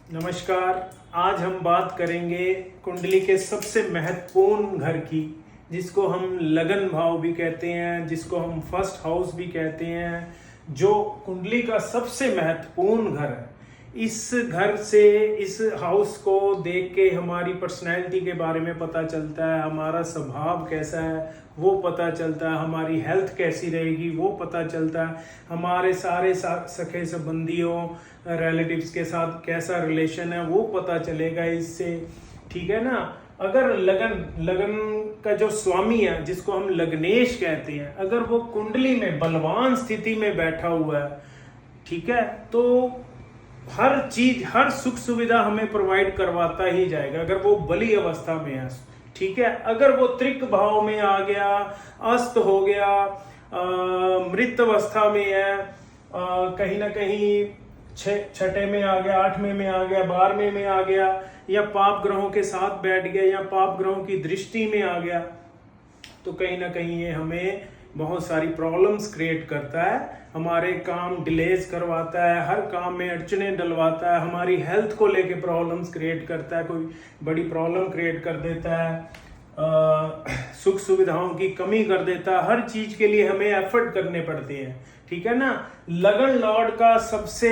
नमस्कार। आज हम बात करेंगे कुंडली के सबसे महत्वपूर्ण घर की, जिसको हम लगन भाव भी कहते हैं, जिसको हम फर्स्ट हाउस भी कहते हैं, जो कुंडली का सबसे महत्वपूर्ण घर है। इस घर से, इस हाउस को देख के हमारी पर्सनैलिटी के बारे में पता चलता है, हमारा स्वभाव कैसा है वो पता चलता है, हमारी हेल्थ कैसी रहेगी वो पता चलता है, हमारे सारे सखे संबंधियों रिलेटिव्स के साथ कैसा रिलेशन है वो पता चलेगा इससे। ठीक है ना। अगर लगन का जो स्वामी है, जिसको हम लग्नेश कहते हैं, अगर वो कुंडली में बलवान स्थिति में बैठा हुआ है, ठीक है, तो हर चीज, हर सुख सुविधा हमें प्रोवाइड करवाता ही जाएगा अगर वो बली अवस्था में है। ठीक है। अगर वो त्रिक भाव में आ गया, अस्त हो गया, मृत अवस्था में है, कहीं ना कहीं छठे में आ गया, 8वें में आ गया, 12वें में आ गया, या पाप ग्रहों के साथ बैठ गया, या पाप ग्रहों की दृष्टि में आ गया, तो कहीं ना कहीं ये हमें बहुत सारी प्रॉब्लम्स क्रिएट करता है, हमारे काम डिलेज करवाता है, हर काम में अड़चने डलवाता है, हमारी हेल्थ को लेके प्रॉब्लम्स क्रिएट करता है, कोई बड़ी प्रॉब्लम क्रिएट कर देता है, सुख सुविधाओं की कमी कर देता है, हर चीज के लिए हमें एफर्ट करने पड़ते हैं। ठीक है ना। लगन लॉर्ड का सबसे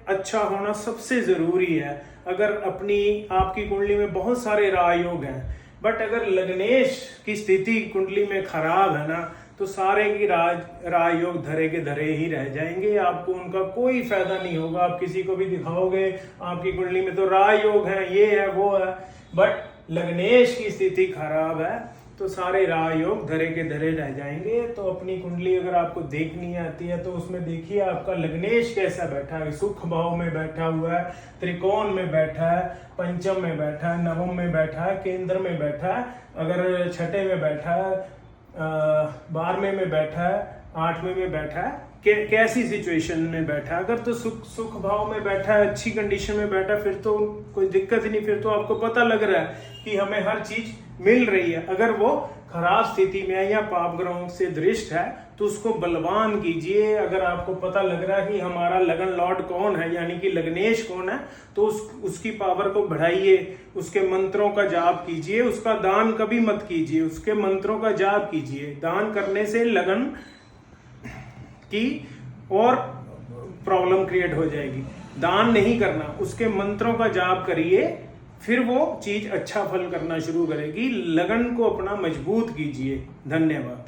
अच्छा होना सबसे जरूरी है। अगर आपकी कुंडली में बहुत सारे राजयोग हैं, बट अगर लग्नेश की स्थिति कुंडली में खराब है ना, तो सारे की राजयोग धरे के धरे ही रह जाएंगे, आपको उनका कोई फायदा नहीं होगा। आप किसी को भी दिखाओगे आपकी कुंडली में तो राजयोग है, ये है वो है, बट लग्नेश की स्थिति खराब है तो सारे राजयोग धरे के धरे रह जाएंगे। तो अपनी कुंडली अगर आपको देखनी आती है तो उसमें देखिए आपका लग्नेश कैसा बैठा है, सुख भाव में बैठा हुआ है, त्रिकोण में बैठा है, पंचम में बैठा है, नवम में बैठा है, केंद्र में बैठा है, अगर छठे में बैठा है, 12वें में बैठा है, 8वें में बैठा है, कैसी सिचुएशन में बैठा है। अगर तो सुख भाव में बैठा है, अच्छी कंडीशन में बैठा है, फिर तो कोई दिक्कत ही नहीं, फिर तो आपको पता लग रहा है कि हमें हर चीज मिल रही है। अगर वो खराब स्थिति में है या पाप ग्रहों से दृष्ट है तो उसको बलवान कीजिए। अगर आपको पता लग रहा है कि हमारा लगन लॉर्ड कौन है, यानी कि लग्नेश कौन है, तो उसकी पावर को बढ़ाइए, उसके मंत्रों का जाप कीजिए, उसका दान कभी मत कीजिए, उसके मंत्रों का जाप कीजिए। दान करने से लगन की और प्रॉब्लम क्रिएट हो जाएगी। दान नहीं करना, उसके मंत्रों का जाप करिए, फिर वो चीज अच्छा फल करना शुरू करेगी। लगन को अपना मजबूत कीजिए। धन्यवाद।